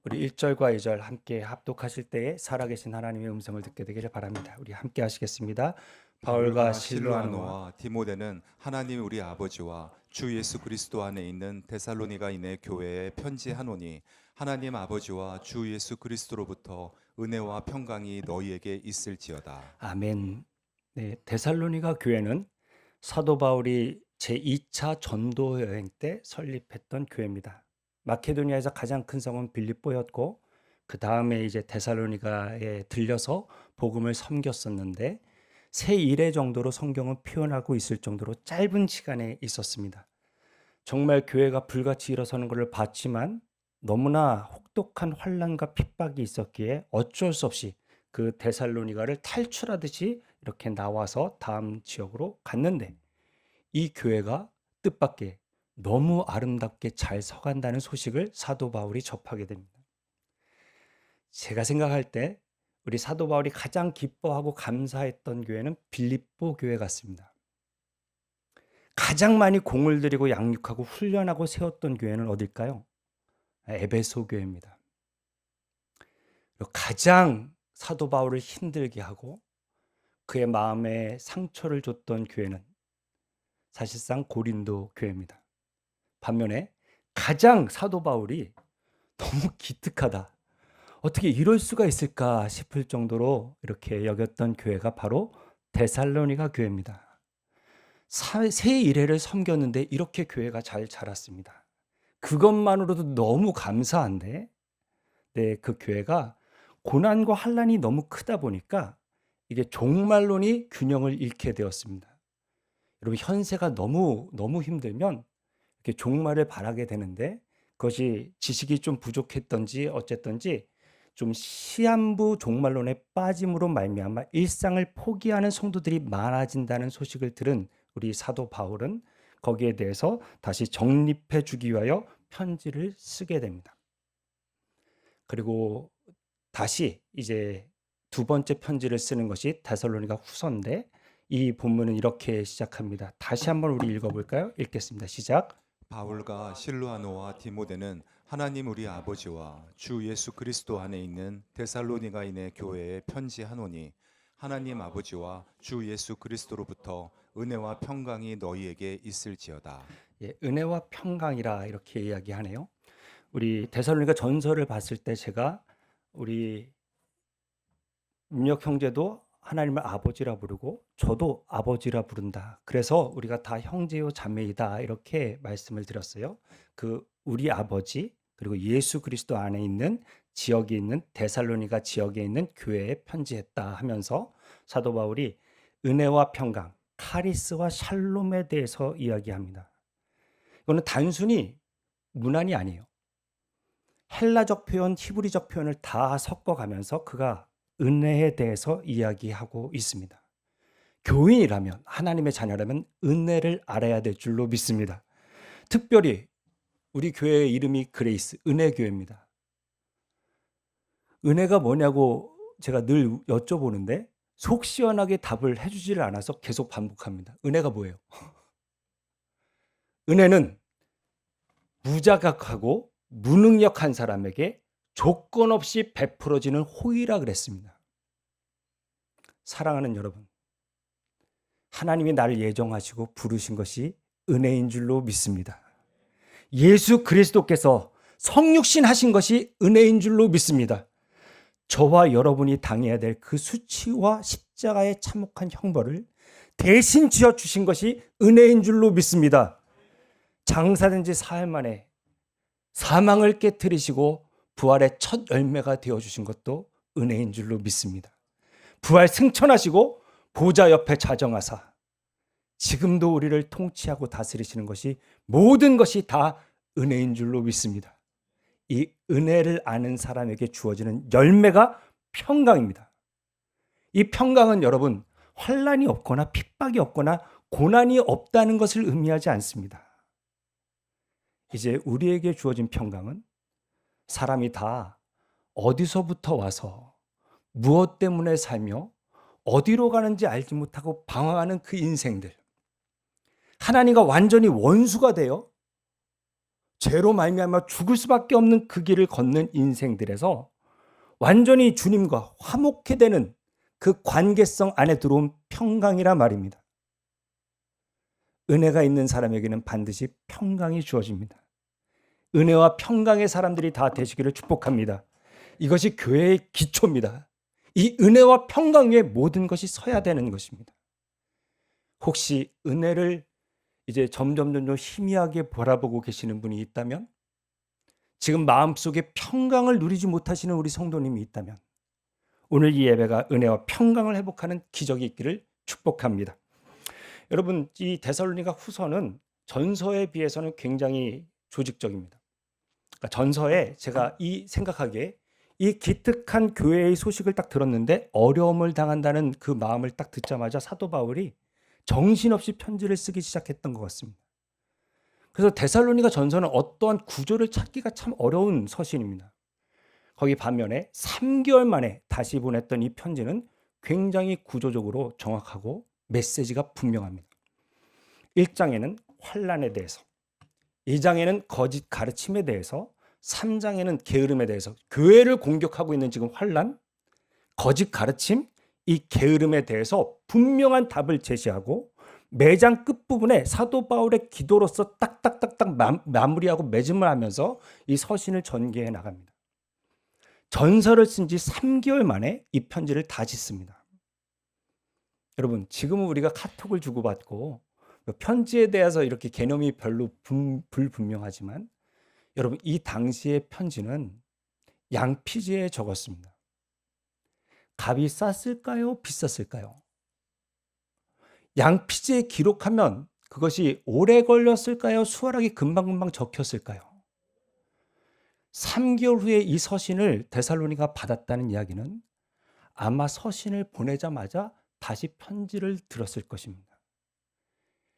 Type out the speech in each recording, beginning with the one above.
우리 1절과 2절 함께 합독하실 때에 살아계신 하나님의 음성을 듣게 되기를 바랍니다. 우리 함께 하시겠습니다. 바울과 바울과 실로아노와 실로아노와 디모데는 하나님 우리 아버지와 주 예수 그리스도 안에 있는 데살로니가인의 교회에 편지하노니 하나님 아버지와 주 예수 그리스도로부터 은혜와 평강이 너희에게 있을지어다. 아멘. 네, 데살로니가 교회는 사도 바울이 제2차 전도 여행 때 설립했던 교회입니다. 마케도니아에서 가장 큰 성은 빌립보였고 그 다음에 이제 데살로니가에 들려서 복음을 섬겼었는데 세 일회 정도로 성경은 표현하고 있을 정도로 짧은 시간에 있었습니다. 정말 교회가 불같이 일어서는 것을 봤지만 너무나 혹독한 환난과 핍박이 있었기에 어쩔 수 없이 그 데살로니가를 탈출하듯이 이렇게 나와서 다음 지역으로 갔는데 이 교회가 뜻밖의 너무 아름답게 잘 서간다는 소식을 사도 바울이 접하게 됩니다. 제가 생각할 때 우리 사도 바울이 가장 기뻐하고 감사했던 교회는 빌립보 교회 같습니다. 가장 많이 공을 들이고 양육하고 훈련하고 세웠던 교회는 어딜까요? 에베소 교회입니다. 가장 사도 바울을 힘들게 하고 그의 마음에 상처를 줬던 교회는 사실상 고린도 교회입니다. 반면에 가장 사도 바울이 너무 기특하다. 어떻게 이럴 수가 있을까 싶을 정도로 이렇게 여겼던 교회가 바로 데살로니가 교회입니다. 새 일회를 섬겼는데 이렇게 교회가 잘 자랐습니다. 그것만으로도 너무 감사한데 네, 그 교회가 고난과 환난이 너무 크다 보니까 이게 종말론이 균형을 잃게 되었습니다. 여러분 현세가 너무 힘들면 이렇게 종말을 바라게 되는데 그것이 지식이 좀 부족했던지 어쨌든지 좀 시한부 종말론에 빠짐으로 말미암아 일상을 포기하는 성도들이 많아진다는 소식을 들은 우리 사도 바울은 거기에 대해서 다시 정립해 주기 위하여 편지를 쓰게 됩니다. 그리고 다시 이제 두 번째 편지를 쓰는 것이 데살로니가 후서인데 이 본문은 이렇게 시작합니다. 다시 한번 우리 읽어볼까요? 읽겠습니다. 시작. 바울과 실로아노와 디모데는 하나님 우리 아버지와 주 예수 그리스도 안에 있는 데살로니가인의 교회에 편지하노니 하나님 아버지와 주 예수 그리스도로부터 은혜와 평강이 너희에게 있을지어다. 예, 은혜와 평강이라 이렇게 이야기하네요. 우리 데살로니가 전서를 봤을 때 제가 우리 민혁 형제도 하나님을 아버지라 부르고 저도 아버지라 부른다. 그래서 우리가 다 형제요 자매이다 이렇게 말씀을 드렸어요. 그 우리 아버지 그리고 예수 그리스도 안에 있는 지역에 있는 데살로니가 지역에 있는 교회에 편지했다 하면서 사도 바울이 은혜와 평강, 카리스와 샬롬에 대해서 이야기합니다. 이거는 단순히 문안이 아니에요. 헬라적 표현, 히브리적 표현을 다 섞어가면서 그가 은혜에 대해서 이야기하고 있습니다. 교인이라면 하나님의 자녀라면 은혜를 알아야 될 줄로 믿습니다. 특별히 우리 교회의 이름이 그레이스, 은혜교회입니다. 은혜가 뭐냐고 제가 늘 여쭤보는데 속 시원하게 답을 해주지를 않아서 계속 반복합니다. 은혜가 뭐예요? 은혜는 무자각하고 무능력한 사람에게 조건 없이 베풀어지는 호의라 그랬습니다. 사랑하는 여러분, 하나님이 나를 예정하시고 부르신 것이 은혜인 줄로 믿습니다. 예수 그리스도께서 성육신 하신 것이 은혜인 줄로 믿습니다. 저와 여러분이 당해야 될 그 수치와 십자가의 참혹한 형벌을 대신 지어 주신 것이 은혜인 줄로 믿습니다. 장사된 지 사흘 만에 사망을 깨뜨리시고 부활의 첫 열매가 되어 주신 것도 은혜인 줄로 믿습니다. 부활 승천하시고 보좌 옆에 자정하사 지금도 우리를 통치하고 다스리시는 것이 모든 것이 다 은혜인 줄로 믿습니다. 이 은혜를 아는 사람에게 주어지는 열매가 평강입니다. 이 평강은 여러분 환난이 없거나 핍박이 없거나 고난이 없다는 것을 의미하지 않습니다. 이제 우리에게 주어진 평강은 사람이 다 어디서부터 와서 무엇 때문에 살며 어디로 가는지 알지 못하고 방황하는 그 인생들. 하나님과 완전히 원수가 되어 죄로 말미암아 죽을 수밖에 없는 그 길을 걷는 인생들에서 완전히 주님과 화목해 되는 그 관계성 안에 들어온 평강이라 말입니다. 은혜가 있는 사람에게는 반드시 평강이 주어집니다. 은혜와 평강의 사람들이 다 되시기를 축복합니다. 이것이 교회의 기초입니다. 이 은혜와 평강 위에 모든 것이 서야 되는 것입니다. 혹시 은혜를 이제 점점 희미하게 바라보고 계시는 분이 있다면, 지금 마음속에 평강을 누리지 못하시는 우리 성도님이 있다면, 오늘 이 예배가 은혜와 평강을 회복하는 기적이 있기를 축복합니다. 여러분, 이 데살로니가 후서는 전서에 비해서는 굉장히 조직적입니다. 그러니까 전서에 제가 생각하기에 이 기특한 교회의 소식을 딱 들었는데 어려움을 당한다는 그 마음을 딱 듣자마자 사도 바울이 정신없이 편지를 쓰기 시작했던 것 같습니다. 그래서 데살로니가 전서는 어떠한 구조를 찾기가 참 어려운 서신입니다. 거기 반면에 3개월 만에 다시 보냈던 이 편지는 굉장히 구조적으로 정확하고 메시지가 분명합니다. 1장에는 환난에 대해서, 2장에는 거짓 가르침에 대해서, 3장에는 게으름에 대해서, 교회를 공격하고 있는 지금 환난, 거짓 가르침, 이 게으름에 대해서 분명한 답을 제시하고 매장 끝부분에 사도 바울의 기도로서 딱딱딱딱 마무리하고 매짐을 하면서 이 서신을 전개해 나갑니다. 전서를 쓴 지 3개월 만에 이 편지를 다시 씁니다. 여러분, 지금은 우리가 카톡을 주고받고 편지에 대해서 이렇게 개념이 별로 불분명하지만, 여러분, 이 당시의 편지는 양피지에 적었습니다. 값이 쌌을까요? 비쌌을까요? 양피지에 기록하면 그것이 오래 걸렸을까요? 수월하게 금방금방 적혔을까요? 3개월 후에 이 서신을 데살로니가 받았다는 이야기는 아마 서신을 보내자마자 다시 편지를 들었을 것입니다.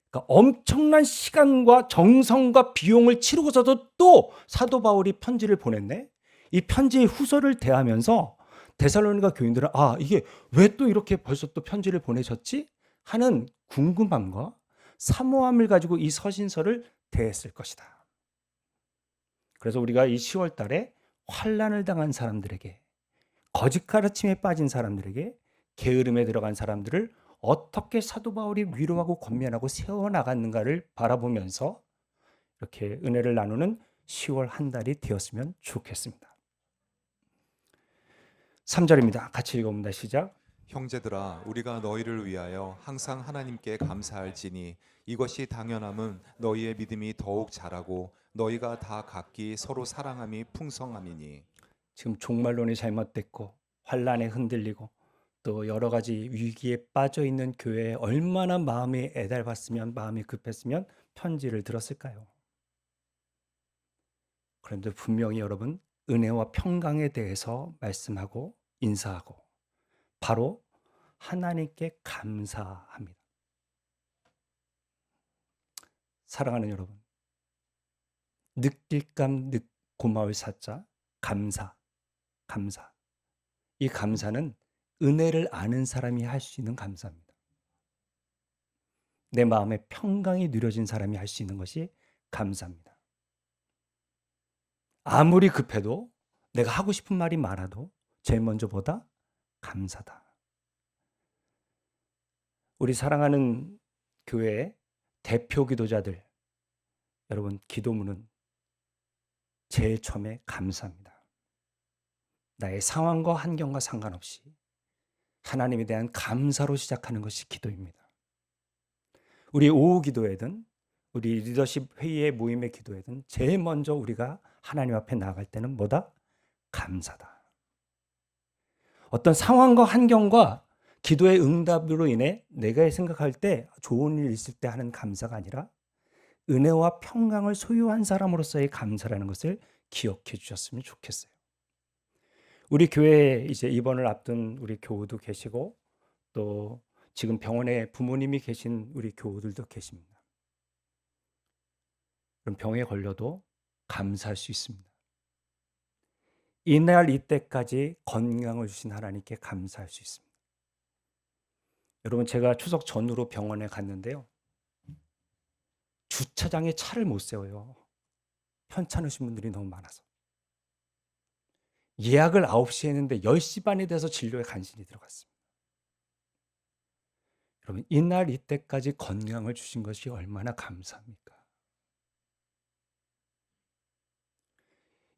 그러니까 엄청난 시간과 정성과 비용을 치르고서도 또 사도 바울이 편지를 보냈네. 이 편지의 후서를 대하면서 데살로니가 교인들은 이게 왜 또 이렇게 벌써 또 편지를 보내셨지? 하는 궁금함과 사모함을 가지고 이 서신서를 대했을 것이다. 그래서 우리가 이 10월 달에 환난을 당한 사람들에게, 거짓 가르침에 빠진 사람들에게, 게으름에 들어간 사람들을 어떻게 사도 바울이 위로하고 권면하고 세워나갔는가를 바라보면서 이렇게 은혜를 나누는 10월 한 달이 되었으면 좋겠습니다. 3절입니다. 같이 읽어봅니다. 시작. 형제들아, 우리가 너희를 위하여 항상 하나님께 감사할지니 이것이 당연함은 너희의 믿음이 더욱 자라고 너희가 다 각기 서로 사랑함이 풍성함이니. 지금 종말론이 잘못됐고 환난에 흔들리고 또 여러 가지 위기에 빠져 있는 교회에 얼마나 마음이 애달팠으면, 마음이 급했으면 편지를 들었을까요? 그런데 분명히 여러분, 은혜와 평강에 대해서 말씀하고 인사하고 바로 하나님께 감사합니다. 사랑하는 여러분, 느낄감 고마울 사자, 감사. 이 감사는 은혜를 아는 사람이 할 수 있는 감사입니다. 내 마음에 평강이 누려진 사람이 할 수 있는 것이 감사입니다. 아무리 급해도, 내가 하고 싶은 말이 많아도 제일 먼저 보다 감사다. 우리 사랑하는 교회의 대표 기도자들, 여러분, 기도문은 제일 처음에 감사합니다. 나의 상황과 환경과 상관없이 하나님에 대한 감사로 시작하는 것이 기도입니다. 우리 오후 기도회든 우리 리더십 회의의 모임의 기도회든 제일 먼저 우리가 하나님 앞에 나아갈 때는 뭐다? 감사다. 어떤 상황과 환경과 기도의 응답으로 인해 내가 생각할 때 좋은 일 있을 때 하는 감사가 아니라 은혜와 평강을 소유한 사람으로서의 감사라는 것을 기억해 주셨으면 좋겠어요. 우리 교회에 이제 입원을 앞둔 우리 교우도 계시고 또 지금 병원에 부모님이 계신 우리 교우들도 계십니다. 그럼 병에 걸려도 감사할 수 있습니다. 이날 이때까지 건강을 주신 하나님께 감사할 수 있습니다. 여러분, 제가 추석 전후로 병원에 갔는데요. 주차장에 차를 못 세워요. 편찮으신 분들이 너무 많아서. 예약을 9시에 했는데 10시 반이 돼서 진료에 간신히 들어갔습니다. 여러분, 이날 이때까지 건강을 주신 것이 얼마나 감사합니까?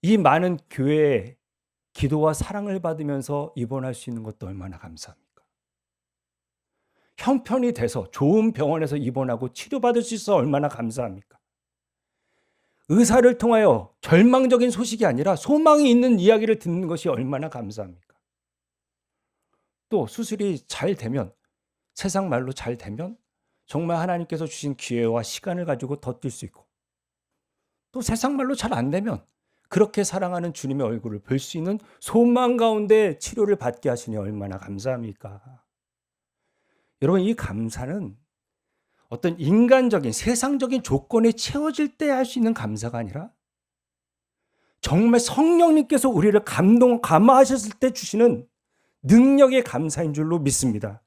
이 많은 교회에 기도와 사랑을 받으면서 입원할 수 있는 것도 얼마나 감사합니까? 형편이 돼서 좋은 병원에서 입원하고 치료받을 수 있어 얼마나 감사합니까? 의사를 통하여 절망적인 소식이 아니라 소망이 있는 이야기를 듣는 것이 얼마나 감사합니까? 또 수술이 잘 되면, 세상 말로 잘 되면 정말 하나님께서 주신 기회와 시간을 가지고 더 뛸 수 있고, 또 세상 말로 잘 안 되면 그렇게 사랑하는 주님의 얼굴을 볼 수 있는 소망 가운데 치료를 받게 하시니 얼마나 감사합니까? 여러분, 이 감사는 어떤 인간적인 세상적인 조건에 채워질 때 할 수 있는 감사가 아니라 정말 성령님께서 우리를 감화하셨을 때 주시는 능력의 감사인 줄로 믿습니다.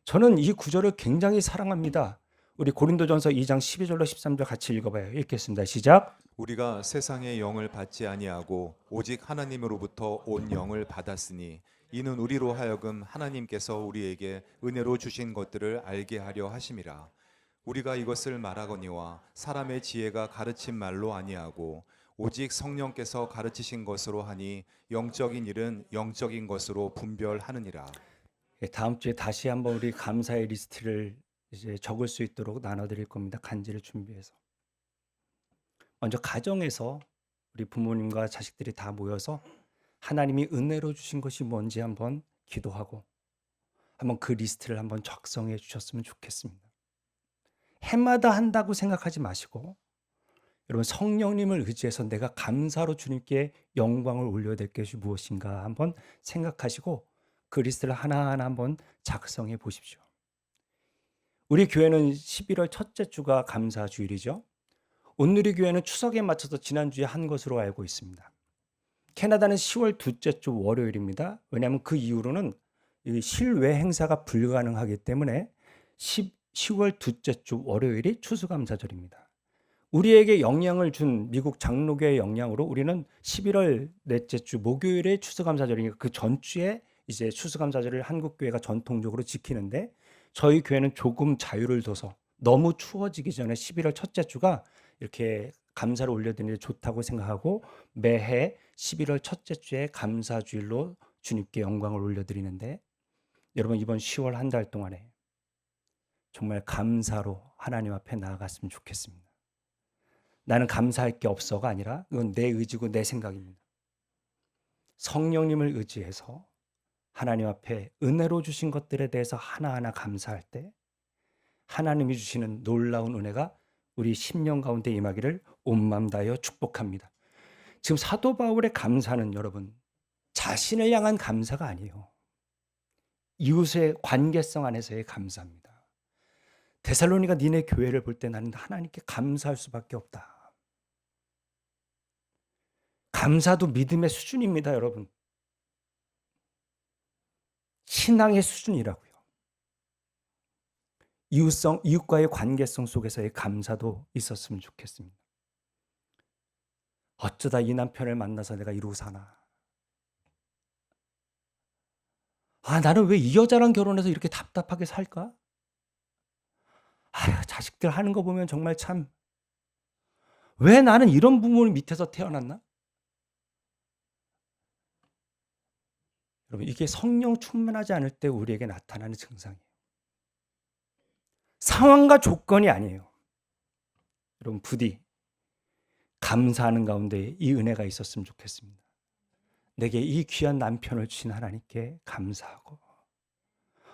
저는 이 구절을 굉장히 사랑합니다. 우리 고린도전서 2장 12절로 13절 같이 읽어봐요. 읽겠습니다. 시작. 우리가 세상의 영을 받지 아니하고 오직 하나님으로부터 온 영을 받았으니 이는 우리로 하여금 하나님께서 우리에게 은혜로 주신 것들을 알게 하려 하심이라. 우리가 이것을 말하거니와 사람의 지혜가 가르친 말로 아니하고 오직 성령께서 가르치신 것으로 하니 영적인 일은 영적인 것으로 분별하느니라. 다음 주에 다시 한번 우리 감사의 리스트를 이제 적을 수 있도록 나눠드릴 겁니다. 간지를 준비해서. 먼저 가정에서 우리 부모님과 자식들이 다 모여서 하나님이 은혜로 주신 것이 뭔지 한번 기도하고 한번 그 리스트를 한번 작성해 주셨으면 좋겠습니다. 해마다 한다고 생각하지 마시고 여러분, 성령님을 의지해서 내가 감사로 주님께 영광을 올려야 될 것이 무엇인가 한번 생각하시고 그 리스트를 하나하나 한번 작성해 보십시오. 우리 교회는 11월 첫째 주가 감사 주일이죠. 온누리 교회는 추석에 맞춰서 지난주에 한 것으로 알고 있습니다. 캐나다는 10월 둘째 주 월요일입니다. 왜냐하면 그 이후로는 이 실외 행사가 불가능하기 때문에 10월 둘째 주 월요일이 추수감사절입니다. 우리에게 영향을 준 미국 장로교의 영향으로 우리는 11월 넷째 주 목요일에 추수감사절이니까 그 전주에 이제 추수감사절을 한국 교회가 전통적으로 지키는데 저희 교회는 조금 자유를 둬서 너무 추워지기 전에 11월 첫째 주가 이렇게 감사를 올려드리는 게 좋다고 생각하고 매해 11월 첫째 주에 감사주일로 주님께 영광을 올려드리는데 여러분, 이번 10월 한 달 동안에 정말 감사로 하나님 앞에 나아갔으면 좋겠습니다. 나는 감사할 게 없어가 아니라 이건 내 의지고 내 생각입니다. 성령님을 의지해서 하나님 앞에 은혜로 주신 것들에 대해서 하나하나 감사할 때 하나님이 주시는 놀라운 은혜가 우리 10년 가운데 임하기를 온 마음 다하여 축복합니다. 지금 사도 바울의 감사는 여러분, 자신을 향한 감사가 아니에요. 이웃의 관계성 안에서의 감사입니다. 데살로니가 니네 교회를 볼 때 나는 하나님께 감사할 수밖에 없다. 감사도 믿음의 수준입니다, 여러분. 신앙의 수준이라고요. 이웃과의 관계성 속에서의 감사도 있었으면 좋겠습니다. 어쩌다 이 남편을 만나서 내가 이러고 사나. 나는 왜 이 여자랑 결혼해서 이렇게 답답하게 살까? 자식들 하는 거 보면 정말 참, 왜 나는 이런 부모님 밑에서 태어났나? 여러분, 이게 성령 충만하지 않을 때 우리에게 나타나는 증상이에요. 상황과 조건이 아니에요. 여러분, 부디 감사하는 가운데 이 은혜가 있었으면 좋겠습니다. 내게 이 귀한 남편을 주신 하나님께 감사하고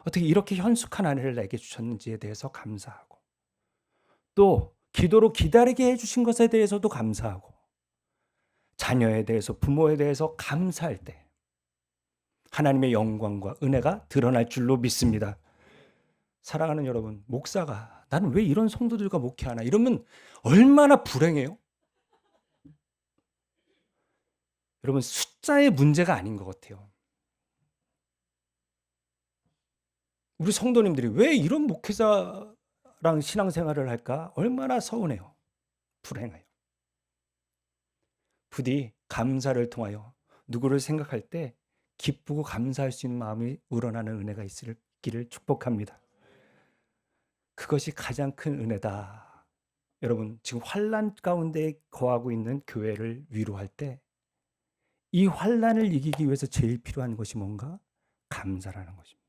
어떻게 이렇게 현숙한 아내를 내게 주셨는지에 대해서 감사하고 또 기도로 기다리게 해주신 것에 대해서도 감사하고 자녀에 대해서 부모에 대해서 감사할 때 하나님의 영광과 은혜가 드러날 줄로 믿습니다. 사랑하는 여러분, 목사가 나는 왜 이런 성도들과 목회하나 이러면 얼마나 불행해요? 여러분, 숫자의 문제가 아닌 것 같아요. 우리 성도님들이 왜 이런 목회자랑 신앙생활을 할까? 얼마나 서운해요. 불행해요. 부디 감사를 통하여 누구를 생각할 때 기쁘고 감사할 수 있는 마음이 우러나는 은혜가 있기를 축복합니다. 그것이 가장 큰 은혜다. 여러분, 지금 환난 가운데 거하고 있는 교회를 위로할 때 이 환난을 이기기 위해서 제일 필요한 것이 뭔가? 감사라는 것입니다.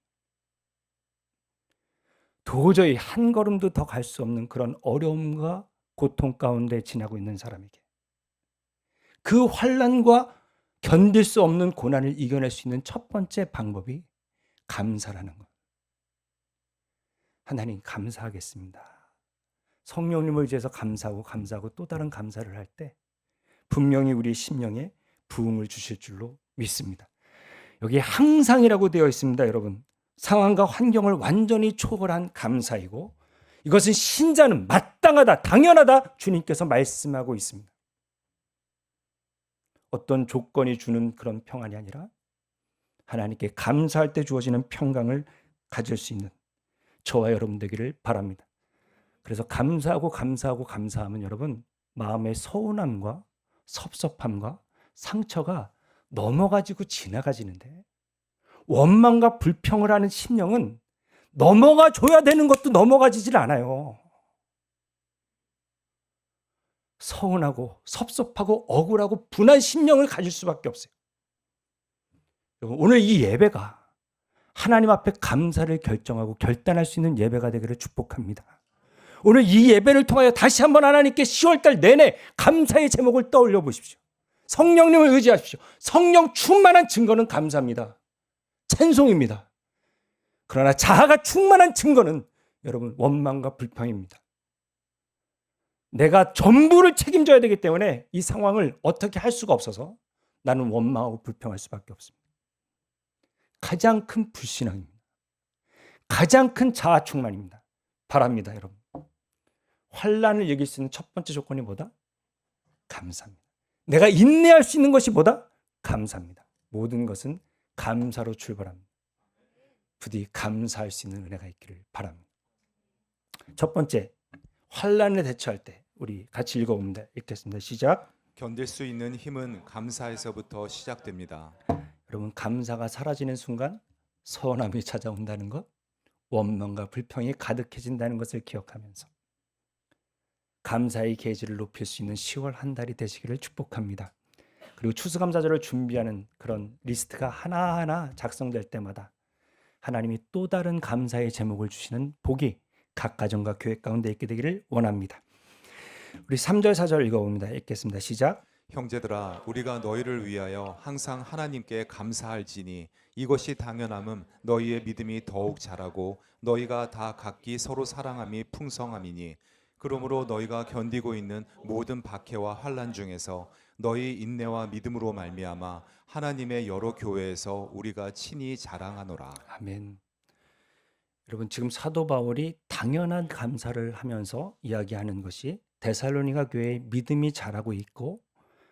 도저히 한 걸음도 더 갈 수 없는 그런 어려움과 고통 가운데 지나고 있는 사람에게 그 환난과 견딜 수 없는 고난을 이겨낼 수 있는 첫 번째 방법이 감사라는 것. 하나님 감사하겠습니다. 성령님을 의지해서 감사하고 또 다른 감사를 할 때 분명히 우리 심령에 부흥을 주실 줄로 믿습니다. 여기 항상이라고 되어 있습니다, 여러분. 상황과 환경을 완전히 초월한 감사이고 이것은 신자는 마땅하다, 당연하다 주님께서 말씀하고 있습니다. 어떤 조건이 주는 그런 평안이 아니라 하나님께 감사할 때 주어지는 평강을 가질 수 있는 저와 여러분 되기를 바랍니다. 그래서 감사하면 여러분 마음의 서운함과 섭섭함과 상처가 넘어가지고 지나가지는데 원망과 불평을 하는 심령은 넘어가 줘야 되는 것도 넘어가지질 않아요. 서운하고 섭섭하고 억울하고 분한 심령을 가질 수밖에 없어요. 오늘 이 예배가 하나님 앞에 감사를 결정하고 결단할 수 있는 예배가 되기를 축복합니다. 오늘 이 예배를 통하여 다시 한번 하나님께 10월달 내내 감사의 제목을 떠올려 보십시오. 성령님을 의지하십시오. 성령 충만한 증거는 감사입니다. 찬송입니다. 그러나 자아가 충만한 증거는 여러분 원망과 불평입니다. 내가 전부를 책임져야 되기 때문에 이 상황을 어떻게 할 수가 없어서 나는 원망하고 불평할 수밖에 없습니다. 가장 큰 불신앙입니다. 가장 큰 자아 충만입니다. 바랍니다, 여러분. 환난을 이길 수 있는 첫 번째 조건이 뭐다? 감사입니다. 내가 인내할 수 있는 것이 뭐다? 감사입니다. 모든 것은 감사로 출발합니다. 부디 감사할 수 있는 은혜가 있기를 바랍니다. 첫 번째, 환난을 대처할 때 우리 같이 읽어봅니다. 읽겠습니다. 시작. 견딜 수 있는 힘은 감사에서부터 시작됩니다. 여러분, 감사가 사라지는 순간 서운함이 찾아온다는 것, 원망과 불평이 가득해진다는 것을 기억하면서 감사의 계절을 높일 수 있는 10월 한 달이 되시기를 축복합니다. 그리고 추수감사절을 준비하는 그런 리스트가 하나하나 작성될 때마다 하나님이 또 다른 감사의 제목을 주시는 복이 각 가정과 교회 가운데 있게 되기를 원합니다. 우리 3절 4절 읽어봅니다. 읽겠습니다. 시작. 형제들아 우리가 너희를 위하여 항상 하나님께 감사할지니 이것이 당연함은 너희의 믿음이 더욱 자라고 너희가 다 각기 서로 사랑함이 풍성함이니 그러므로 너희가 견디고 있는 모든 박해와 환난 중에서 너희 인내와 믿음으로 말미암아 하나님의 여러 교회에서 우리가 친히 자랑하노라. 아멘. 여러분, 지금 사도 바울이 당연한 감사를 하면서 이야기하는 것이 데살로니가 교회의 믿음이 자라고 있고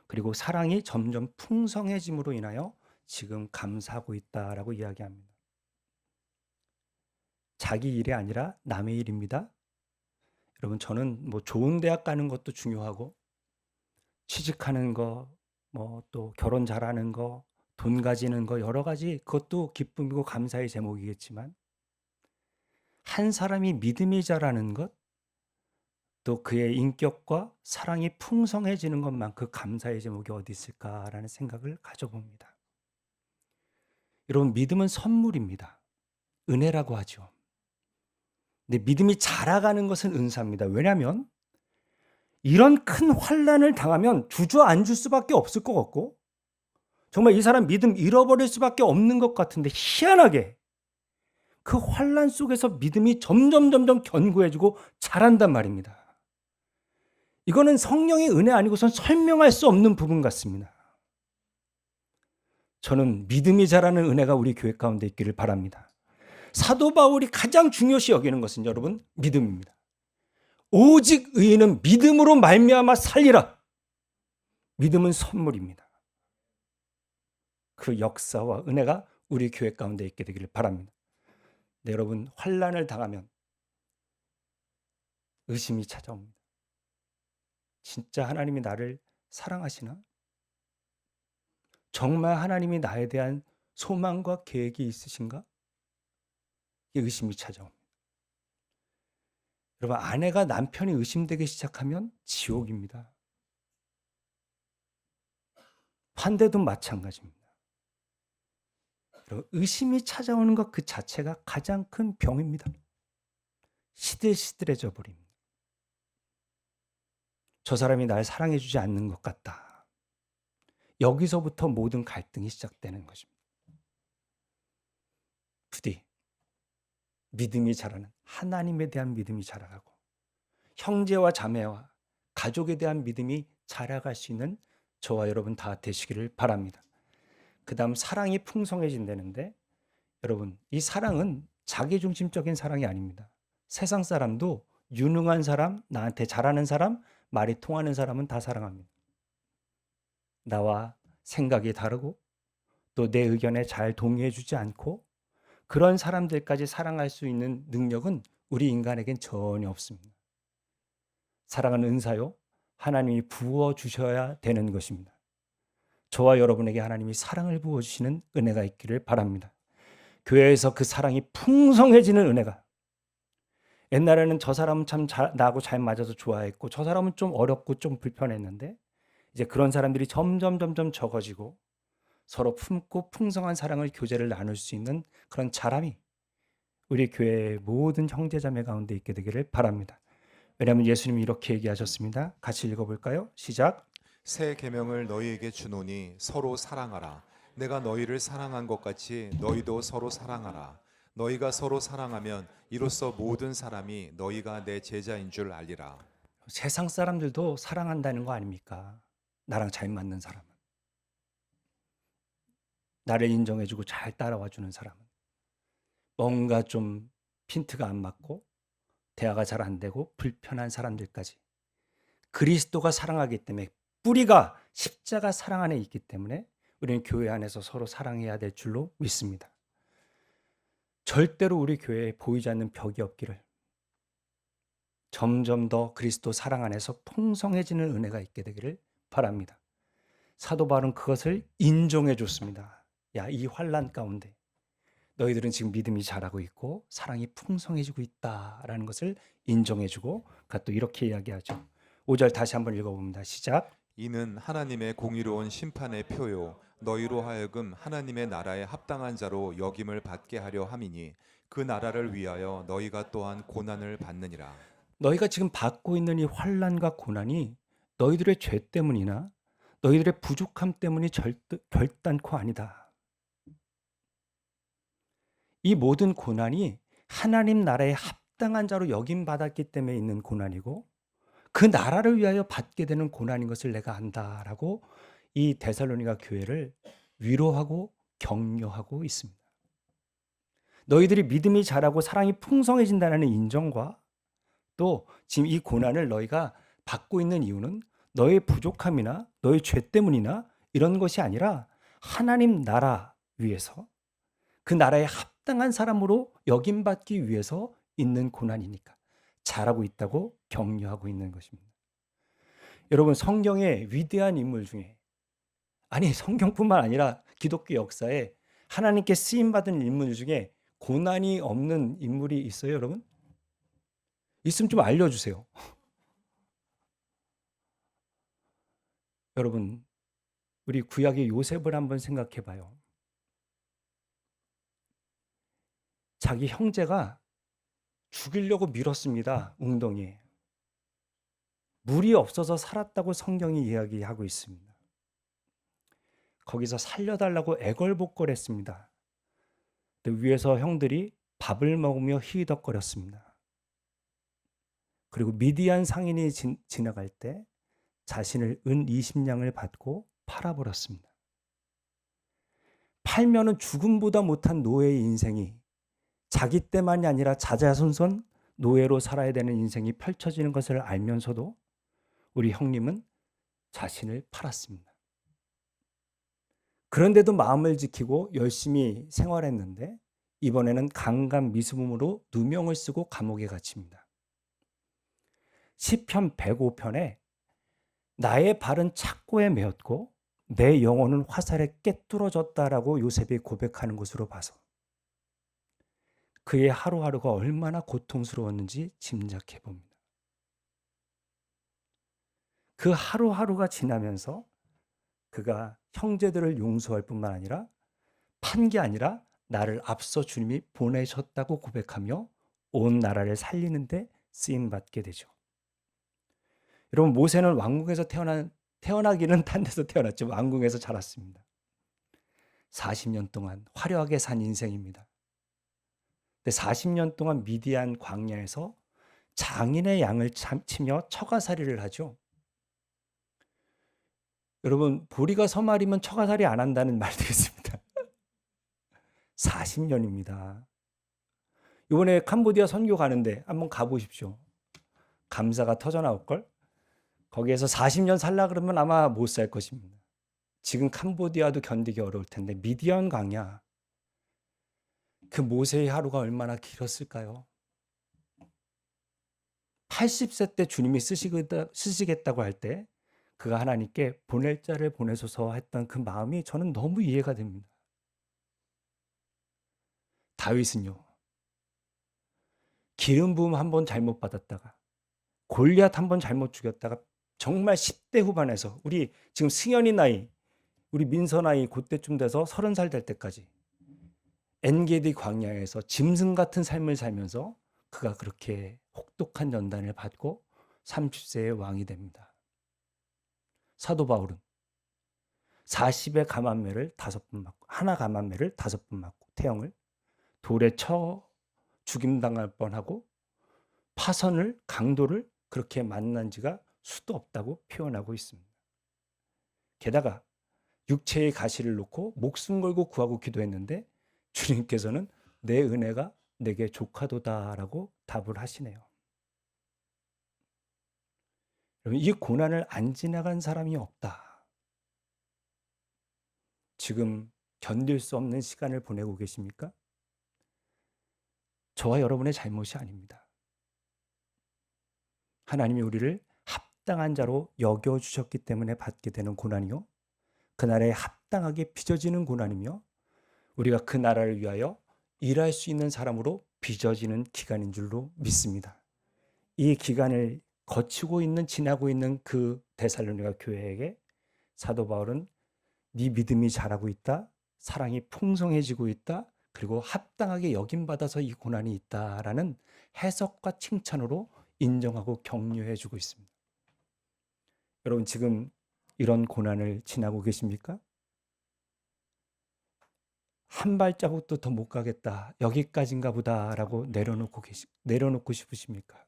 그리고 사랑이 점점 풍성해짐으로 인하여 지금 감사하고 있다라고 이야기합니다. 자기 일이 아니라 남의 일입니다. 여러분, 저는 좋은 대학 가는 것도 중요하고 취직하는 거, 또 결혼 잘하는 거, 돈 가지는 거 여러 가지 그것도 기쁨이고 감사의 제목이겠지만 한 사람이 믿음이 자라는 것, 또 그의 인격과 사랑이 풍성해지는 것만큼 감사의 제목이 어디 있을까라는 생각을 가져봅니다. 여러분, 믿음은 선물입니다. 은혜라고 하죠. 근데 믿음이 자라가는 것은 은사입니다. 왜냐하면 이런 큰 환난을 당하면 주저앉을 수밖에 없을 것 같고 정말 이 사람 믿음 잃어버릴 수밖에 없는 것 같은데 희한하게 그 환난 속에서 믿음이 점점 견고해지고 자란단 말입니다. 이거는 성령의 은혜 아니고선 설명할 수 없는 부분 같습니다. 저는 믿음이 자라는 은혜가 우리 교회 가운데 있기를 바랍니다. 사도 바울이 가장 중요시 여기는 것은 여러분 믿음입니다. 오직 의인은 믿음으로 말미암아 살리라. 믿음은 선물입니다. 그 역사와 은혜가 우리 교회 가운데 있게 되기를 바랍니다. 네, 여러분, 환난을 당하면 의심이 찾아옵니다. 진짜 하나님이 나를 사랑하시나? 정말 하나님이 나에 대한 소망과 계획이 있으신가? 이 의심이 찾아옵니다. 여러분, 아내가 남편이 의심되기 시작하면 지옥입니다. 반대도 마찬가지입니다. 여러분, 의심이 찾아오는 것 그 자체가 가장 큰 병입니다. 시들시들해져 버립니다. 저 사람이 날 사랑해주지 않는 것 같다. 여기서부터 모든 갈등이 시작되는 것입니다. 부디 믿음이 자라는, 하나님에 대한 믿음이 자라가고 형제와 자매와 가족에 대한 믿음이 자라갈 수 있는 저와 여러분 다 되시기를 바랍니다. 그 다음 사랑이 풍성해진다는데, 여러분, 이 사랑은 자기중심적인 사랑이 아닙니다. 세상 사람도 유능한 사람, 나한테 잘하는 사람, 말이 통하는 사람은 다 사랑합니다. 나와 생각이 다르고 또 내 의견에 잘 동의해 주지 않고 그런 사람들까지 사랑할 수 있는 능력은 우리 인간에겐 전혀 없습니다. 사랑은 은사요, 하나님이 부어주셔야 되는 것입니다. 저와 여러분에게 하나님이 사랑을 부어주시는 은혜가 있기를 바랍니다. 교회에서 그 사랑이 풍성해지는 은혜가, 옛날에는 저 사람은 참 나하고 잘 맞아서 좋아했고 저 사람은 좀 어렵고 좀 불편했는데, 이제 그런 사람들이 점점 적어지고 서로 품고 풍성한 사랑을 교제를 나눌 수 있는 그런 자람이 우리 교회의 모든 형제자매 가운데 있게 되기를 바랍니다. 왜냐하면 예수님이 이렇게 얘기하셨습니다. 같이 읽어볼까요? 시작. 새 계명을 너희에게 주노니 서로 사랑하라. 내가 너희를 사랑한 것 같이 너희도 서로 사랑하라. 너희가 서로 사랑하면 이로써 모든 사람이 너희가 내 제자인 줄 알리라. 세상 사람들도 사랑한다는 거 아닙니까? 나랑 잘 맞는 사람은, 나를 인정해주고 잘 따라와주는 사람은, 뭔가 좀 핀트가 안 맞고 대화가 잘 안 되고 불편한 사람들까지 그리스도가 사랑하기 때문에, 뿌리가 십자가 사랑 안에 있기 때문에 우리는 교회 안에서 서로 사랑해야 될 줄로 믿습니다. 절대로 우리 교회에 보이지 않는 벽이 없기를, 점점 더 그리스도 사랑 안에서 풍성해지는 은혜가 있게 되기를 바랍니다. 사도 바울은 그것을 인정해 줬습니다. 야, 이 환난 가운데 너희들은 지금 믿음이 자라고 있고 사랑이 풍성해지고 있다라는 것을 인정해 주고 또 이렇게 이야기하죠. 5절 다시 한번 읽어봅니다. 시작. 이는 하나님의 공의로운 심판의 표요 너희로 하여금 하나님의 나라에 합당한 자로 여김을 받게 하려 함이니 그 나라를 위하여 너희가 또한 고난을 받느니라. 너희가 지금 받고 있는 이 환난과 고난이 너희들의 죄 때문이나 너희들의 부족함 때문이 결단코 아니다. 이 모든 고난이 하나님 나라에 합당한 자로 여김받았기 때문에 있는 고난이고 그 나라를 위하여 받게 되는 고난인 것을 내가 안다라고 이 데살로니가 교회를 위로하고 격려하고 있습니다. 너희들이 믿음이 자라고 사랑이 풍성해진다는 인정과 또 지금 이 고난을 너희가 받고 있는 이유는 너의 부족함이나 너의 죄 때문이나 이런 것이 아니라 하나님 나라 위해서 그 나라에 합당한 사람으로 여김받기 위해서 있는 고난이니까 잘하고 있다고 격려하고 있는 것입니다. 여러분, 성경의 위대한 인물 중에, 아니 성경뿐만 아니라 기독교 역사에 하나님께 쓰임받은 인물 중에 고난이 없는 인물이 있어요, 여러분? 있으면 좀 알려주세요. 여러분, 우리 구약의 요셉을 한번 생각해 봐요. 자기 형제가 죽이려고 밀었습니다. 웅덩이에. 물이 없어서 살았다고 성경이 이야기하고 있습니다. 거기서 살려달라고 애걸복걸했습니다. 위에서 형들이 밥을 먹으며 히덕거렸습니다. 그리고 미디안 상인이 지나갈 때 자신을 은 20냥을 받고 팔아버렸습니다. 팔면은 죽음보다 못한 노예의 인생이 자기 때만이 아니라 자자손손 노예로 살아야 되는 인생이 펼쳐지는 것을 알면서도 우리 형님은 자신을 팔았습니다. 그런데도 마음을 지키고 열심히 생활했는데 이번에는 강간 미수범으로 누명을 쓰고 감옥에 갇힙니다. 시편 105편에 나의 발은 착고에 매었고 내 영혼은 화살에 꿰뚫어졌다라고 요셉이 고백하는 것으로 봐서 그의 하루하루가 얼마나 고통스러웠는지 짐작해 봅니다. 그 하루하루가 지나면서 그가 형제들을 용서할 뿐만 아니라 판 게 아니라 나를 앞서 주님이 보내셨다고 고백하며 온 나라를 살리는데 쓰임 받게 되죠. 여러분, 모세는 왕궁에서 태어나기는 딴 데서 태어났죠. 왕궁에서 자랐습니다. 40년 동안 화려하게 산 인생입니다. 근데 40년 동안 미디안 광야에서 장인의 양을 치며 처가살이를 하죠. 여러분, 보리가 서말이면 처가살이 안 한다는 말 되겠습니다. 40년입니다. 이번에 캄보디아 선교 가는데 한번 가보십시오. 감사가 터져 나올걸? 거기에서 40년 살라 그러면 아마 못 살 것입니다. 지금 캄보디아도 견디기 어려울 텐데 미디안 광야, 그 모세의 하루가 얼마나 길었을까요? 80세 때 주님이 쓰시겠다고 할 때 그가 하나님께 보낼 자를 보내소서 했던 그 마음이 저는 너무 이해가 됩니다. 다윗은요, 기름 부음 한 번 잘못 받았다가 골리앗 한 번 잘못 죽였다가 정말 10대 후반에서 우리 지금 승현이 나이, 우리 민서 나이 그때쯤 돼서 30살 될 때까지 엔게디 광야에서 짐승 같은 삶을 살면서 그가 그렇게 혹독한 연단을 받고 30세의 왕이 됩니다. 사도 바울은 40의 가만매를 5번 맞고, 하나 가만매를 5번 맞고, 태형을 돌에 쳐 죽임당할 뻔하고 파선을, 강도를 그렇게 만난 지가 수도 없다고 표현하고 있습니다. 게다가 육체의 가시를 놓고 목숨 걸고 구하고 기도했는데 주님께서는 내 은혜가 내게 족하도다라고 답을 하시네요. 여러분, 이 고난을 안 지나간 사람이 없다. 지금 견딜 수 없는 시간을 보내고 계십니까? 저와 여러분의 잘못이 아닙니다. 하나님이 우리를 합당한 자로 여겨주셨기 때문에 받게 되는 고난이요, 그날에 합당하게 빚어지는 고난이며 우리가 그 나라를 위하여 일할 수 있는 사람으로 빚어지는 기간인 줄로 믿습니다. 이 기간을 지나고 있는 그 데살로니가 교회에게 사도 바울은 네 믿음이 자라고 있다, 사랑이 풍성해지고 있다, 그리고 합당하게 여김받아서 이 고난이 있다라는 해석과 칭찬으로 인정하고 격려해 주고 있습니다. 여러분, 지금 이런 고난을 지나고 계십니까? 한 발자국도 더 못 가겠다, 여기까지인가 보다라고 내려놓고 싶으십니까?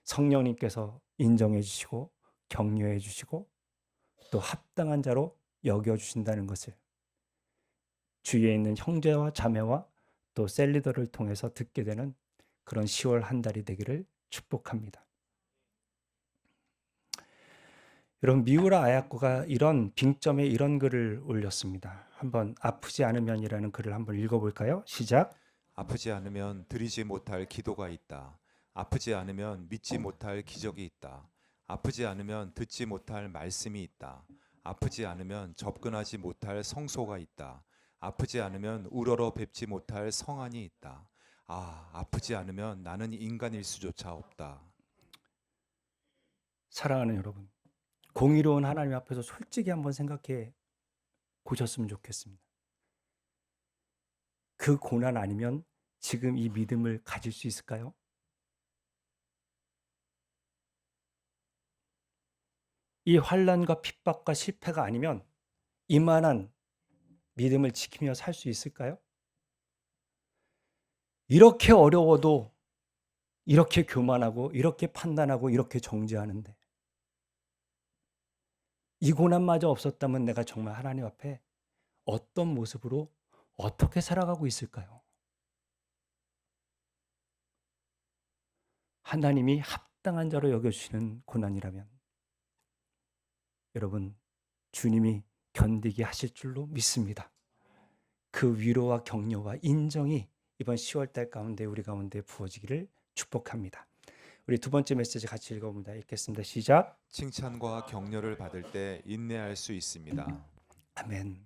성령님께서 인정해 주시고 격려해 주시고 또 합당한 자로 여겨 주신다는 것을 주위에 있는 형제와 자매와 또 셀리더를 통해서 듣게 되는 그런 10월 한 달이 되기를 축복합니다. 여러분, 미우라 아야코가 이런 빙점에 이런 글을 올렸습니다. 한번 아프지 않으면이라는 글을 한번 읽어볼까요? 시작. 아프지 않으면 드리지 못할 기도가 있다. 아프지 않으면 믿지 못할 기적이 있다. 아프지 않으면 듣지 못할 말씀이 있다. 아프지 않으면 접근하지 못할 성소가 있다. 아프지 않으면 우러러 뵙지 못할 성안이 있다. 아프지 않으면 나는 인간일 수조차 없다. 사랑하는 여러분, 공의로운 하나님 앞에서 솔직히 한번 생각해 보셨으면 좋겠습니다. 그 고난 아니면 지금 이 믿음을 가질 수 있을까요? 이 환난과 핍박과 실패가 아니면 이만한 믿음을 지키며 살 수 있을까요? 이렇게 어려워도 이렇게 교만하고 이렇게 판단하고 이렇게 정죄하는데 이 고난마저 없었다면 내가 정말 하나님 앞에 어떤 모습으로 어떻게 살아가고 있을까요? 하나님이 합당한 자로 여겨주시는 고난이라면 여러분, 주님이 견디게 하실 줄로 믿습니다. 그 위로와 격려와 인정이 이번 10월 달 가운데 우리 가운데 부어지기를 축복합니다. 우리 두 번째 메시지 같이 읽어봅니다. 읽겠습니다. 시작. 칭찬과 격려를 받을 때 인내할 수 있습니다. 아멘.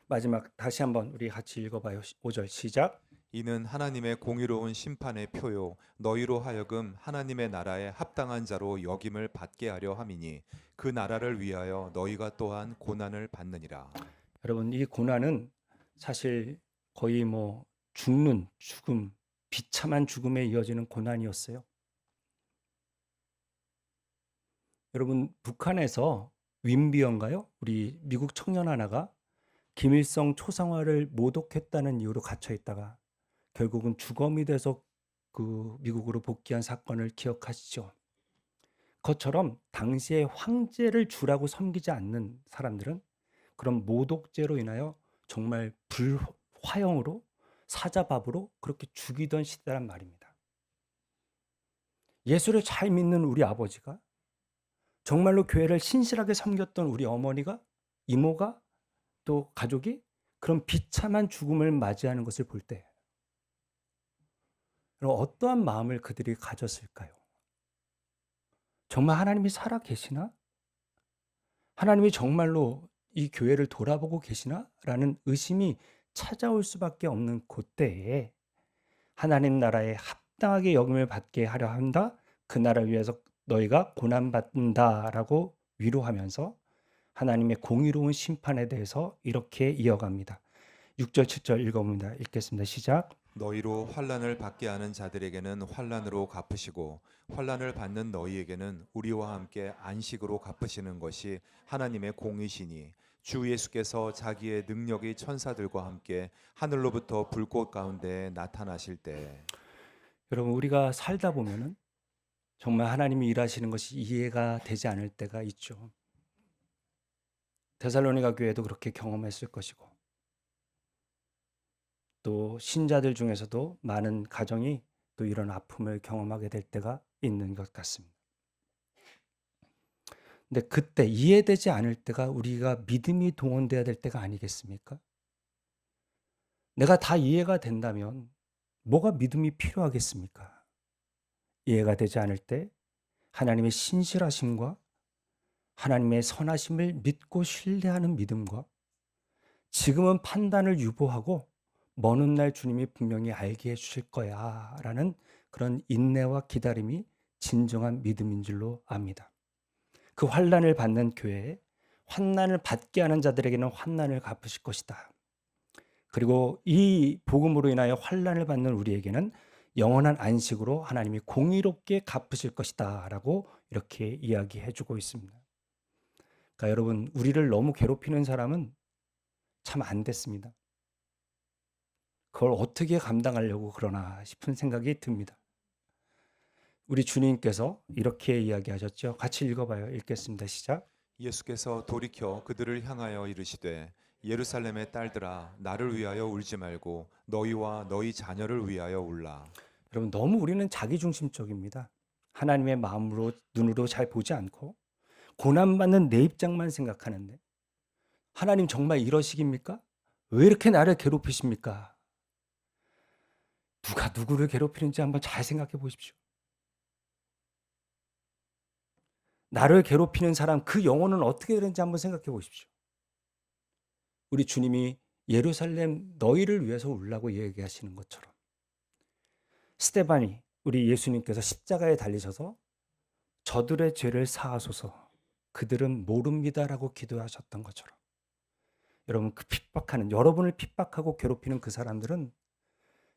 마지막 다시 한번 우리 같이 읽어봐요. 5절 시작. 이는 하나님의 공의로운 심판의 표요 너희로 하여금 하나님의 나라에 합당한 자로 여김을 받게 하려 함이니 그 나라를 위하여 너희가 또한 고난을 받느니라. 여러분, 이 고난은 사실 거의 뭐 죽는 죽음, 비참한 죽음에 이어지는 고난이었어요. 여러분, 북한에서 윈비어인가요? 우리 미국 청년 하나가 김일성 초상화를 모독했다는 이유로 갇혀 있다가 결국은 주검이 돼서 그 미국으로 복귀한 사건을 기억하시죠? 그것처럼 당시에 황제를 주라고 섬기지 않는 사람들은 그런 모독죄로 인하여 정말 불화형으로 사자밥으로 그렇게 죽이던 시대란 말입니다. 예수를 잘 믿는 우리 아버지가 정말로 교회를 신실하게 섬겼던 우리 어머니가 이모가 또 가족이 그런 비참한 죽음을 맞이하는 것을 볼 때 어떠한 마음을 그들이 가졌을까요? 정말 하나님이 살아 계시나? 하나님이 정말로 이 교회를 돌아보고 계시나? 라는 의심이 찾아올 수밖에 없는 그때에 하나님 나라에 합당하게 여김을 받게 하려 한다. 그 나라를 위해서 너희가 고난받는다라고 위로하면서 하나님의 공의로운 심판에 대해서 이렇게 이어갑니다. 6절 7절 읽어봅니다. 읽겠습니다. 시작. 너희로 환난을 받게 하는 자들에게는 환난으로 갚으시고 환난을 받는 너희에게는 우리와 함께 안식으로 갚으시는 것이 하나님의 공의시니 주 예수께서 자기의 능력이 천사들과 함께 하늘로부터 불꽃 가운데 나타나실 때. 여러분, 우리가 살다 보면은 정말 하나님이 일하시는 것이 이해가 되지 않을 때가 있죠. 데살로니가 교회도 그렇게 경험했을 것이고 또 신자들 중에서도 많은 가정이 또 이런 아픔을 경험하게 될 때가 있는 것 같습니다. 근데 그때 이해되지 않을 때가 우리가 믿음이 동원돼야 될 때가 아니겠습니까? 내가 다 이해가 된다면 뭐가 믿음이 필요하겠습니까? 이해가 되지 않을 때 하나님의 신실하심과 하나님의 선하심을 믿고 신뢰하는 믿음과 지금은 판단을 유보하고 먼 훗날 주님이 분명히 알게 해주실 거야 라는 그런 인내와 기다림이 진정한 믿음인 줄로 압니다. 그 환난을 받는 교회에 환난을 받게 하는 자들에게는 환난을 갚으실 것이다. 그리고 이 복음으로 인하여 환난을 받는 우리에게는 영원한 안식으로 하나님이 공의롭게 갚으실 것이다 라고 이렇게 이야기해 주고 있습니다. 그러니까 여러분, 우리를 너무 괴롭히는 사람은 참 안 됐습니다. 그걸 어떻게 감당하려고 그러나 싶은 생각이 듭니다. 우리 주님께서 이렇게 이야기하셨죠. 같이 읽어봐요. 읽겠습니다. 시작. 예수께서 돌이켜 그들을 향하여 이르시되 예루살렘의 딸들아 나를 위하여 울지 말고 너희와 너희 자녀를 위하여 울라. 여러분, 너무 우리는 자기중심적입니다. 하나님의 마음으로 눈으로 잘 보지 않고 고난받는 내 입장만 생각하는데 하나님 정말 이러시깁니까? 왜 이렇게 나를 괴롭히십니까? 누가 누구를 괴롭히는지 한번 잘 생각해 보십시오. 나를 괴롭히는 사람 그 영혼은 어떻게 되는지 한번 생각해 보십시오. 우리 주님이 예루살렘 너희를 위해서 울라고 얘기하시는 것처럼 스데반이 우리 예수님께서 십자가에 달리셔서 저들의 죄를 사하소서 그들은 모릅니다라고 기도하셨던 것처럼 여러분, 그 핍박하는 여러분을 핍박하고 괴롭히는 그 사람들은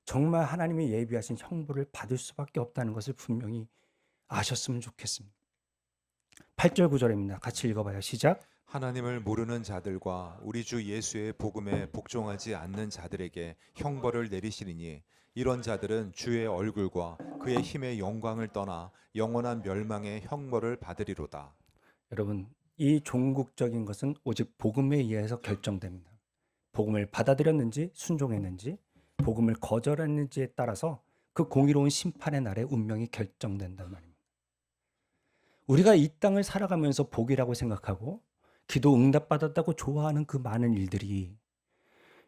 정말 하나님이 예비하신 형벌을 받을 수밖에 없다는 것을 분명히 아셨으면 좋겠습니다. 8절 9절입니다. 같이 읽어봐요. 시작. 하나님을 모르는 자들과 우리 주 예수의 복음에 복종하지 않는 자들에게 형벌을 내리시리니 이런 자들은 주의 얼굴과 그의 힘의 영광을 떠나 영원한 멸망의 형벌을 받으리로다. 여러분, 이 종국적인 것은 오직 복음에 의해서 결정됩니다. 복음을 받아들였는지 순종했는지 복음을 거절했는지에 따라서 그 공의로운 심판의 날에 운명이 결정된단 말입니다. 우리가 이 땅을 살아가면서 복이라고 생각하고 기도 응답받았다고 좋아하는 그 많은 일들이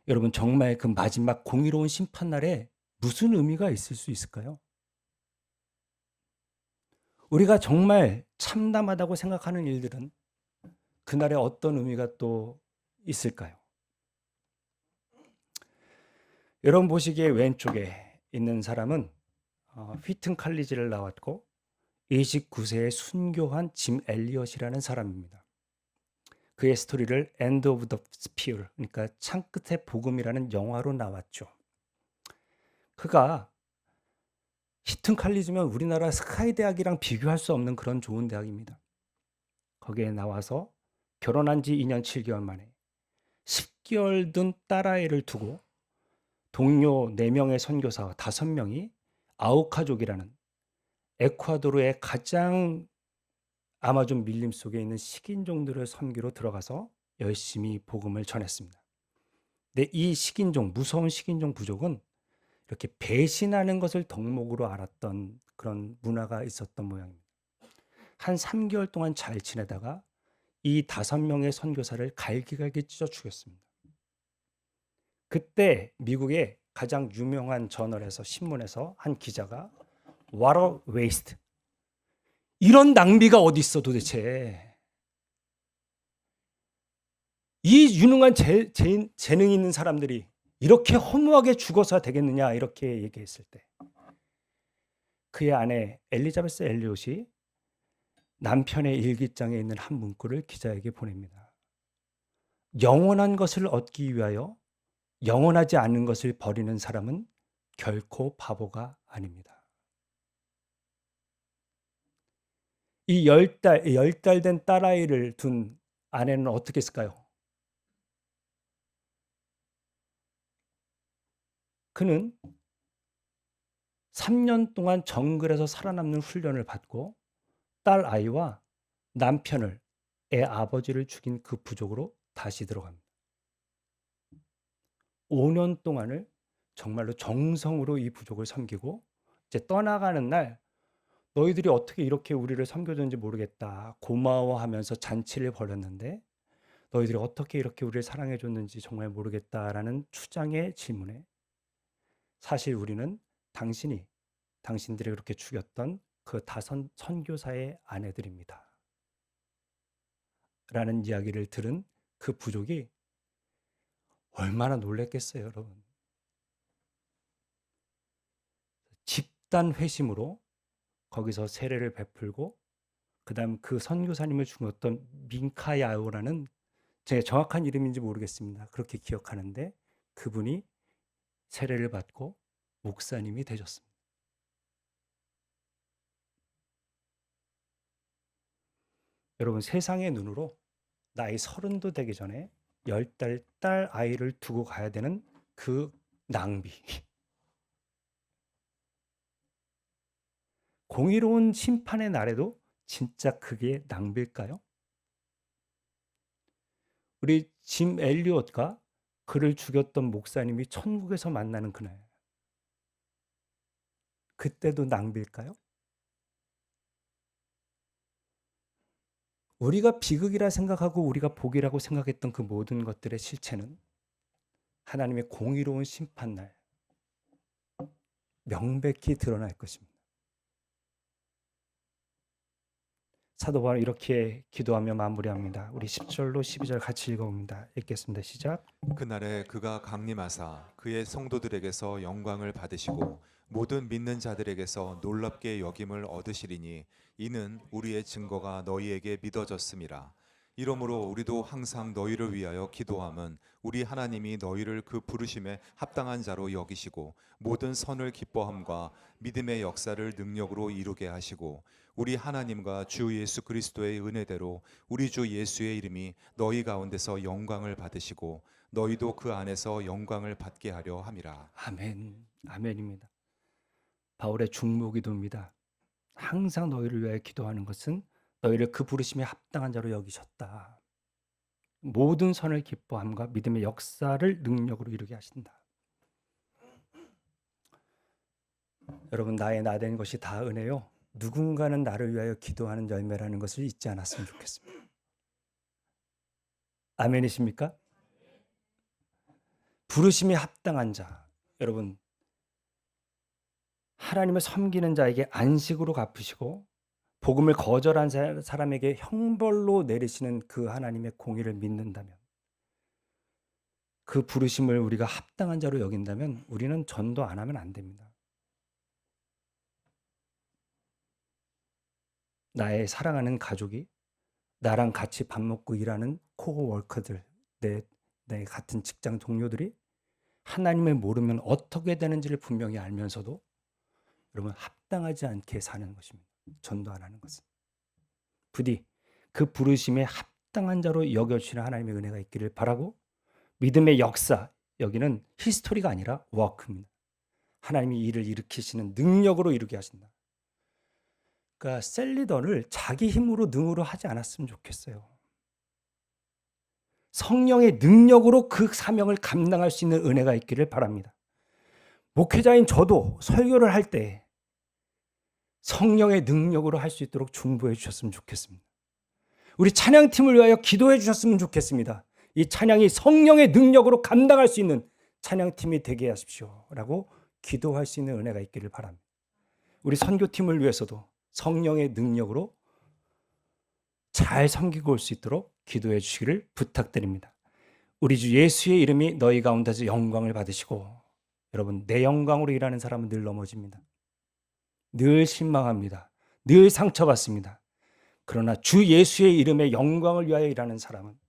여러분 정말 그 마지막 공의로운 심판 날에 무슨 의미가 있을 수 있을까요? 우리가 정말 참담하다고 생각하는 일들은 그날에 어떤 의미가 또 있을까요? 여러분 보시기에 왼쪽에 있는 사람은 휘튼 칼리지를 나왔고 29세에 순교한 짐 엘리엇이라는 사람입니다. 그의 스토리를 End of the Spear, 그러니까 창끝의 복음이라는 영화로 나왔죠. 그가 휘튼 칼리지면 우리나라 스카이 대학이랑 비교할 수 없는 그런 좋은 대학입니다. 거기에 나와서 결혼한 지 2년 7개월 만에 10개월 둔 딸아이를 두고 동료 4명의 선교사 5명이 아우카족이라는 에콰도르의 가장 아마존 밀림 속에 있는 식인종들을 섬기러 들어가서 열심히 복음을 전했습니다. 근데 이 식인종, 무서운 식인종 부족은 이렇게 배신하는 것을 덕목으로 알았던 그런 문화가 있었던 모양입니다. 한 3개월 동안 잘 지내다가 이 5명의 선교사를 갈기갈기 찢어 죽였습니다. 그때 미국의 가장 유명한 저널에서 신문에서 한 기자가 What a waste. 이런 낭비가 어디 있어 도대체. 이 유능한 재능 있는 사람들이 이렇게 허무하게 죽어서 되겠느냐 이렇게 얘기했을 때 그의 아내 엘리자베스 엘리엇이 남편의 일기장에 있는 한 문구를 기자에게 보냅니다. 영원한 것을 얻기 위하여 영원하지 않은 것을 버리는 사람은 결코 바보가 아닙니다. 이 10달 된 딸아이를 둔 아내는 어떻게 했을까요? 그는 3년 동안 정글에서 살아남는 훈련을 받고 딸 아이와 남편을, 애 아버지를 죽인 그 부족으로 다시 들어갑니다. 5년 동안을 정말로 정성으로 이 부족을 섬기고 이제 떠나가는 날 너희들이 어떻게 이렇게 우리를 섬겨줬는지 모르겠다. 고마워하면서 잔치를 벌였는데 너희들이 어떻게 이렇게 우리를 사랑해줬는지 정말 모르겠다라는 추장의 질문에 사실 우리는 당신들이 그렇게 죽였던 그 선교사의 아내들입니다. 라는 이야기를 들은 그 부족이 얼마나 놀랬겠어요, 여러분. 집단 회심으로 거기서 세례를 베풀고 그다음 그 선교사님을 죽였던 민카야오라는 제 정확한 이름인지 모르겠습니다. 그렇게 기억하는데 그분이 세례를 받고 목사님이 되셨습니다. 여러분 세상의 눈으로 나이 30도 되기 전에 10달 딸 아이를 두고 가야 되는 그 낭비. 공의로운 심판의 날에도 진짜 그게 낭비일까요? 우리 짐 엘리엇과 그를 죽였던 목사님이 천국에서 만나는 그날. 그때도 낭비일까요? 우리가 비극이라 생각하고 우리가 복이라고 생각했던 그 모든 것들의 실체는 하나님의 공의로운 심판날 명백히 드러날 것입니다. 사도 바울은 이렇게 기도하며 마무리합니다. 우리 10절로 12절 같이 읽어봅니다. 읽겠습니다. 시작. 그날에 그가 강림하사 그의 성도들에게서 영광을 받으시고 모든 믿는 자들에게서 놀랍게 여김을 얻으시리니 이는 우리의 증거가 너희에게 믿어졌음이라. 이러므로 우리도 항상 너희를 위하여 기도함은 우리 하나님이 너희를 그 부르심에 합당한 자로 여기시고 모든 선을 기뻐함과 믿음의 역사를 능력으로 이루게 하시고 우리 하나님과 주 예수 그리스도의 은혜대로 우리 주 예수의 이름이 너희 가운데서 영광을 받으시고 너희도 그 안에서 영광을 받게 하려 함이라. 아멘. 아멘입니다. 바울의 중보기도입니다. 항상 너희를 위하여 기도하는 것은 너희를 그 부르심에 합당한 자로 여기셨다. 모든 선을 기뻐함과 믿음의 역사를 능력으로 이루게 하신다. 여러분 나의 나된 것이 다 은혜요. 누군가는 나를 위하여 기도하는 열매라는 것을 잊지 않았으면 좋겠습니다. 아멘이십니까? 부르심이 합당한 자. 여러분 하나님을 섬기는 자에게 안식으로 갚으시고 복음을 거절한 사람에게 형벌로 내리시는 그 하나님의 공의를 믿는다면, 그 부르심을 우리가 합당한 자로 여긴다면 우리는 전도 안 하면 안 됩니다. 나의 사랑하는 가족이, 나랑 같이 밥 먹고 일하는 코워커들, 내 같은 직장 동료들이 하나님을 모르면 어떻게 되는지를 분명히 알면서도 여러분 합당하지 않게 사는 것입니다. 전도 안 하는 것은. 부디 그 부르심에 합당한 자로 여겨주시는 하나님의 은혜가 있기를 바라고, 믿음의 역사, 여기는 히스토리가 아니라 워크입니다. 하나님이 일을 일으키시는 능력으로 이루게 하신다. 그러니까 셀리더를 자기 힘으로 능으로 하지 않았으면 좋겠어요. 성령의 능력으로 그 사명을 감당할 수 있는 은혜가 있기를 바랍니다. 목회자인 저도 설교를 할 때 성령의 능력으로 할 수 있도록 중보해 주셨으면 좋겠습니다. 우리 찬양팀을 위하여 기도해 주셨으면 좋겠습니다. 이 찬양이 성령의 능력으로 감당할 수 있는 찬양팀이 되게 하십시오 라고 기도할 수 있는 은혜가 있기를 바랍니다. 우리 선교팀을 위해서도 성령의 능력으로 잘 섬기고 올 수 있도록 기도해 주시기를 부탁드립니다. 우리 주 예수의 이름이 너희 가운데서 영광을 받으시고, 여러분 내 영광으로 일하는 사람은 늘 넘어집니다. 늘 실망합니다. 늘 상처받습니다. 그러나 주 예수의 이름의 영광을 위하여 일하는 사람은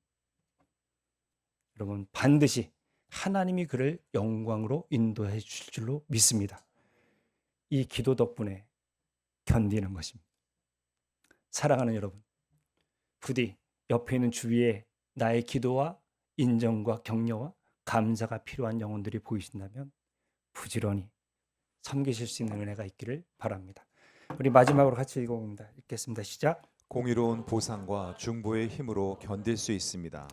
여러분 반드시 하나님이 그를 영광으로 인도해 주실 줄로 믿습니다. 이 기도 덕분에 견디는 것입니다. 사랑하는 여러분, 부디 옆에 있는 주위에 나의 기도와 인정과 격려와 감사가 필요한 영혼들이 보이신다면 부지런히 섬기실 수 있는 은혜가 있기를 바랍니다. 우리 마지막으로 같이 읽어봅니다. 읽겠습니다. 시작. 공의로운 보상과 중보의 힘으로 견딜 수 있습니다.